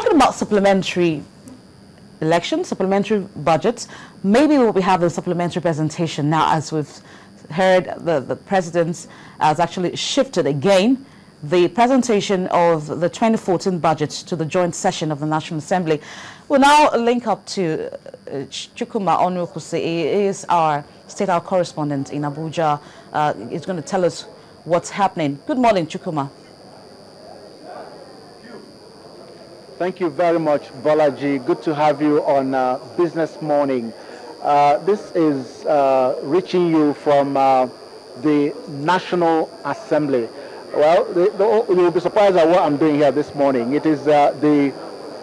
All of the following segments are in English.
talking about supplementary elections, supplementary budgets, maybe we'll be having a supplementary presentation now, as we've heard the president has actually shifted again the presentation of the 2014 budget to the joint session of the National Assembly. We'll now link up to Chukwuma Onwukwusi. He is our State House correspondent in Abuja. He's going to tell us what's happening. Good morning, Chukwuma. Thank you very much, Bolaji. Good to have you on Business Morning. This is reaching you from the National Assembly. Well, you'll be surprised at what I'm doing here this morning. It is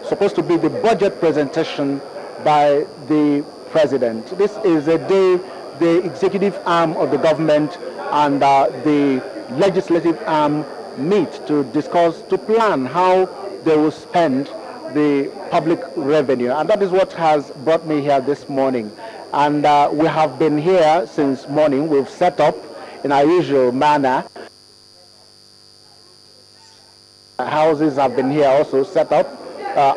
supposed to be the budget presentation by the president. This is a day the executive arm of the government and the legislative arm meet to discuss, to plan how they will spend the public revenue. And that is what has brought me here this morning. And we have been here since morning. We've set up in our usual manner. Houses have been here also set up,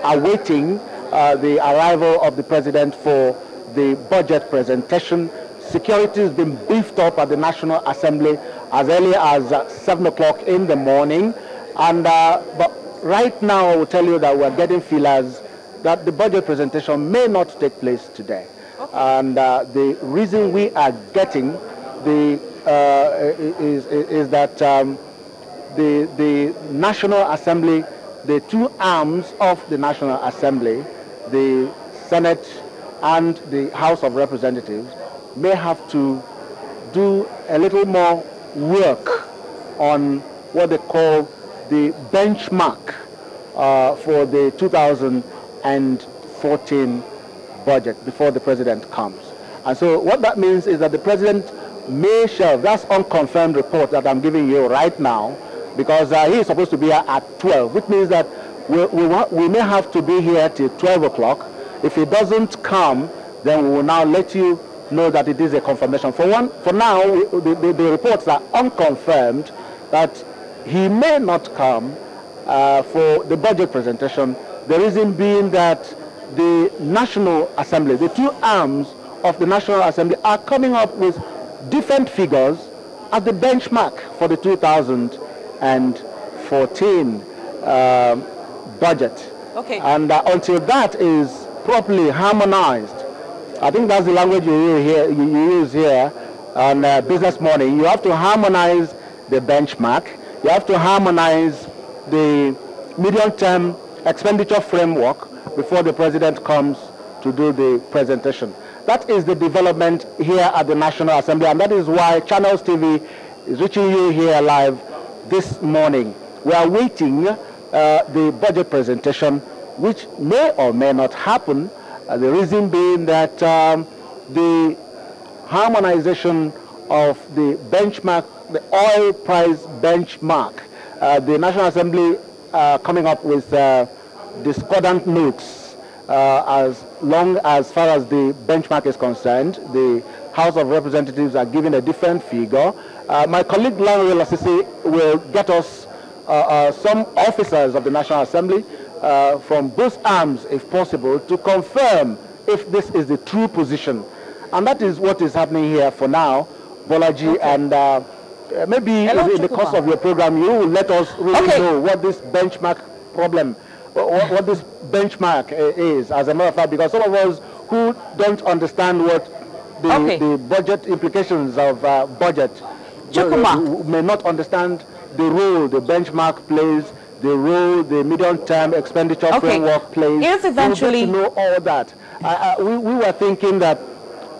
awaiting the arrival of the president for the budget presentation. Security has been beefed up at the National Assembly as early as 7 o'clock in the morning. And but right now, I will tell you that we're getting feelers that the budget presentation may not take place today. Okay. And the reason we are getting the is that the National Assembly, the two arms of the National Assembly, the Senate and the House of Representatives, may have to do a little more work on what they call the benchmark for the 2014 budget before the president comes. And so what that means is that the president may shelve, that's unconfirmed report that I'm giving you right now, because he is supposed to be here at 12, which means that we may have to be here till 12 o'clock. If he doesn't come, then we will now let you know that it is a confirmation. For now, the reports are unconfirmed that he may not come for the budget presentation. The reason being that the National Assembly, the two arms of the National Assembly, are coming up with different figures as the benchmark for the 2014 budget. Okay. And until that is properly harmonized, I think that's the language you use here on Business Morning. You have to harmonize the benchmark. You have to harmonize the medium-term expenditure framework before the president comes to do the presentation. That is the development here at the National Assembly, and that is why Channels TV is reaching you here live this morning. We are waiting the budget presentation, which may or may not happen. The reason being that the harmonization of the benchmark, the oil price benchmark, the National Assembly coming up with discordant notes as far as the benchmark is concerned. The House of Representatives are giving a different figure. My colleague Lanre Lasisi will get us some officers of the National Assembly from both arms, if possible, to confirm if this is the true position. And that is what is happening here for now, Bolaji. Okay. And maybe in the course of your program, you will let us really know what this benchmark problem, what this benchmark is, as a matter of fact, because some of us who don't understand what the budget implications of budget may not understand the role the benchmark plays, the role the medium-term expenditure framework plays. If eventually we know all that, we were thinking that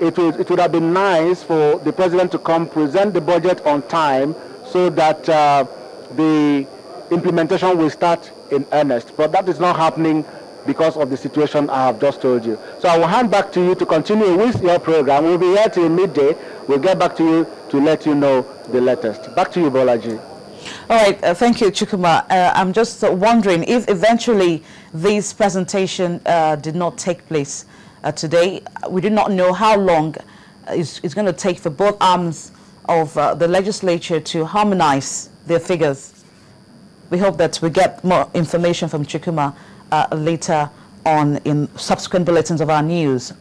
it would have been nice for the president to come present the budget on time so that the implementation will start in earnest. But that is not happening because of the situation I have just told you. So I will hand back to you to continue with your program. We'll be here till midday. We'll get back to you to let you know the latest. Back to you, Bolaji. All right, thank you, Chukwuma. I'm just wondering if eventually this presentation did not take place today. We do not know how long it's going to take for both arms of the legislature to harmonize their figures. we hope that we get more information from Chukwuma later on in subsequent bulletins of our news.